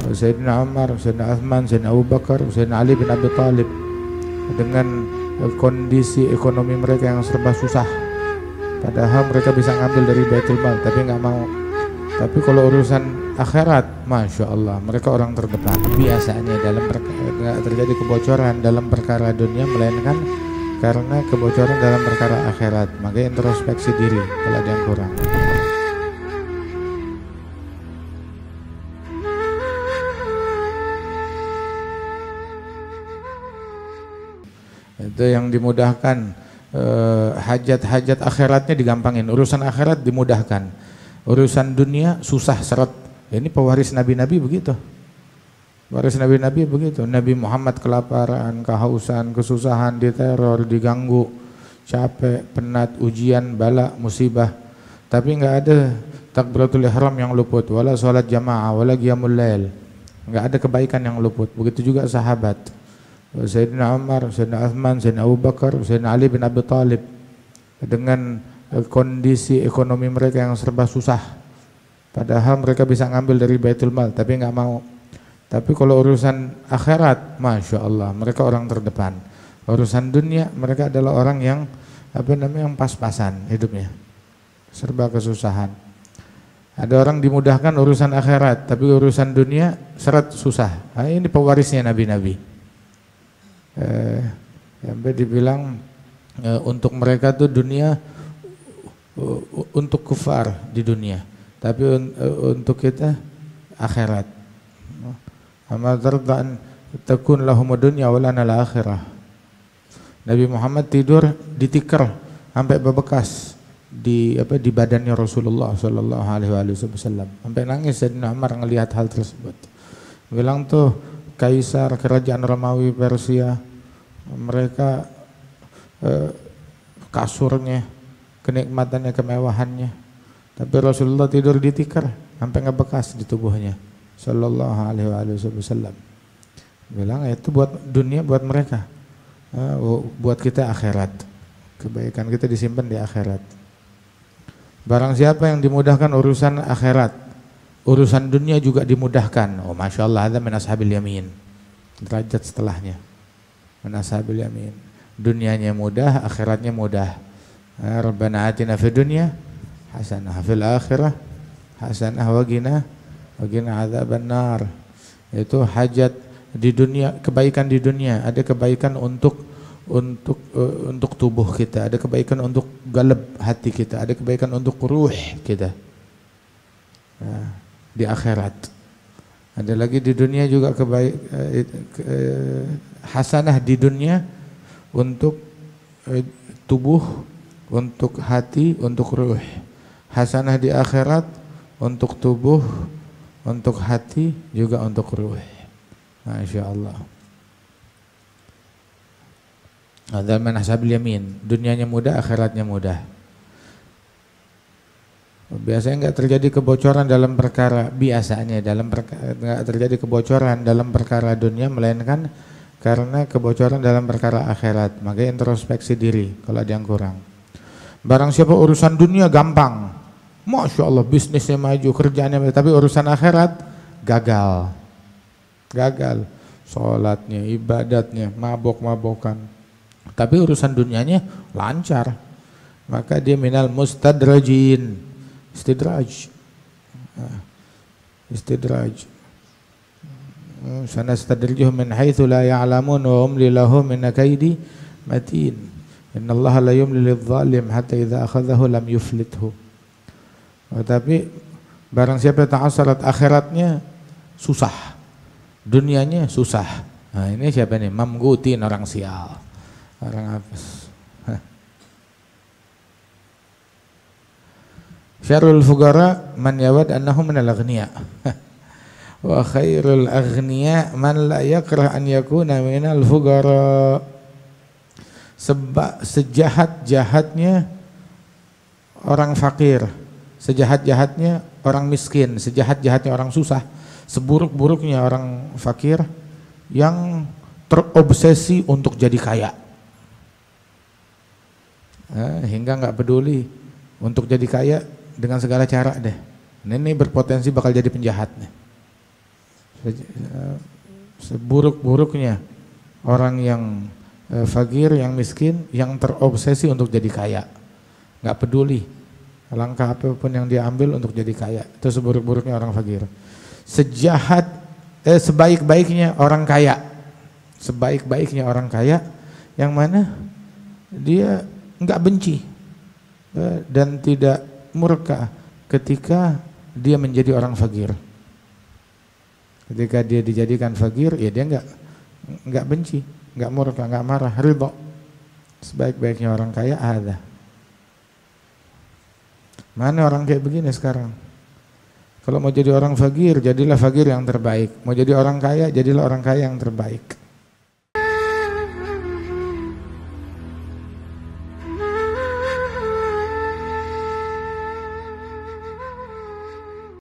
Sayyidina Umar, Sayyidina Uthman, Sayyidina Abu Bakar, Sayyidina Ali bin Abi Thalib dengan kondisi ekonomi mereka yang serba susah, padahal mereka bisa ngambil dari Baitul Mal tapi nggak mau. Tapi kalau urusan akhirat, Masya Allah, mereka orang terdepan. Biasanya nggak terjadi kebocoran dalam perkara dunia, melainkan karena kebocoran dalam perkara akhirat. Maka introspeksi diri kalau ada yang kurang. Itu yang dimudahkan, hajat-hajat akhiratnya digampangin, urusan akhirat dimudahkan, urusan dunia susah seret. Ini pewaris nabi-nabi begitu, pewaris nabi-nabi begitu. Nabi Muhammad kelaparan, kehausan, kesusahan, diteror, diganggu, capek, penat, ujian, bala, musibah, tapi nggak ada takbiratul ihram yang luput, wala sholat jamaah, wala qiyamul lail, nggak ada kebaikan yang luput. Begitu juga sahabat, Sayyidina Umar, Sayyidina Uthman, Sayyidina Abu Bakar, Sayyidina Ali bin Abi Thalib dengan kondisi ekonomi mereka yang serba susah, padahal mereka bisa ngambil dari Baitul Mal tapi nggak mau. Tapi kalau urusan akhirat, Masya Allah, mereka orang terdepan. Urusan dunia, mereka adalah orang yang yang pas-pasan hidupnya, serba kesusahan. Ada orang dimudahkan urusan akhirat, tapi urusan dunia seret susah. Nah, ini pewarisnya nabi-nabi. Sampai dibilang untuk mereka tuh dunia untuk kufar di dunia, tapi untuk kita akhirat. Amma tarda'an takun lahumud dunya wa lana al-akhirah. Nabi Muhammad tidur ditikar sampai bebekas di badannya Rasulullah sallallahu alaihi wasallam. Sampai nangis Sayyidina Umar ngelihat hal tersebut. Bilang tuh kaisar kerajaan Romawi Persia, mereka kasurnya, kenikmatannya, kemewahannya, tapi Rasulullah tidur ditikar sampai ngebekas di tubuhnya sallallahu alaihi wasallam. Bilang itu buat dunia, buat mereka, buat kita akhirat. Kebaikan kita disimpan di akhirat. Barang siapa yang dimudahkan urusan akhirat, urusan dunia juga dimudahkan. Oh, Masya Allah, ada min ashabil yamin, derajat setelahnya, min ashabil yamin. Dunianya mudah, akhiratnya mudah. Rabbana atina fid dunya hasanah, fil akhirah hasanah, wa qina adzaban nar. Itu hajat di dunia, kebaikan di dunia. Ada kebaikan untuk tubuh kita, ada kebaikan untuk galab hati kita, ada kebaikan untuk ruh kita. Nah, di akhirat ada lagi di dunia juga hasanah di dunia untuk tubuh, untuk hati, untuk ruh. Hasanah di akhirat untuk tubuh, untuk hati, juga untuk ruh. Masya Allah. Ada min ashabil yamin, dunianya mudah, akhiratnya mudah. Biasanya nggak terjadi kebocoran dalam perkara, nggak terjadi kebocoran dalam perkara dunia, melainkan karena kebocoran dalam perkara akhirat. Maka introspeksi diri kalau ada yang kurang. Barang siapa urusan dunia gampang, Masya Allah, bisnisnya maju, kerjaannya maju, tapi urusan akhirat gagal, sholatnya, ibadatnya, mabok-mabokan, tapi urusan dunianya lancar, maka dia minal mustadrajin, istidraj. Sanastadrijuhum min haitsu la ya'lamun wa umli lahum min kaidi matin. Innallaha la yumli lidh-dhalim hatta idza akhadhahu lam yuflithu. Tapi barang siapa ta'assarat akhiratnya susah, dunianya susah. Nah, ini siapa nih? Mamgutin, orang sial, orang apes. Syarrul fuqara man yawad annahu minal aghniya. Wa khairul aghniya man la yakrah an yakuna minal fuqara. Sebab sejahat-jahatnya orang fakir, sejahat-jahatnya orang miskin, sejahat-jahatnya orang susah, seburuk-buruknya orang fakir yang terobsesi untuk jadi kaya, hingga nggak peduli untuk jadi kaya dengan segala cara deh. Ini berpotensi bakal jadi penjahat nih. Seburuk-buruknya orang yang fakir, yang miskin, yang terobsesi untuk jadi kaya, nggak peduli langkah apapun yang dia ambil untuk jadi kaya. Itu seburuk-buruknya orang fakir. Sebaik-baiknya orang kaya, sebaik-baiknya orang kaya yang mana dia nggak benci dan tidak murka ketika dia menjadi orang fakir. Ketika dia dijadikan fakir, ya dia nggak benci, nggak murka, nggak marah, ridho. Sebaik-baiknya orang kaya ada. Mana orang kayak begini sekarang? Kalau mau jadi orang fakir, jadilah fakir yang terbaik. Mau jadi orang kaya, jadilah orang kaya yang terbaik.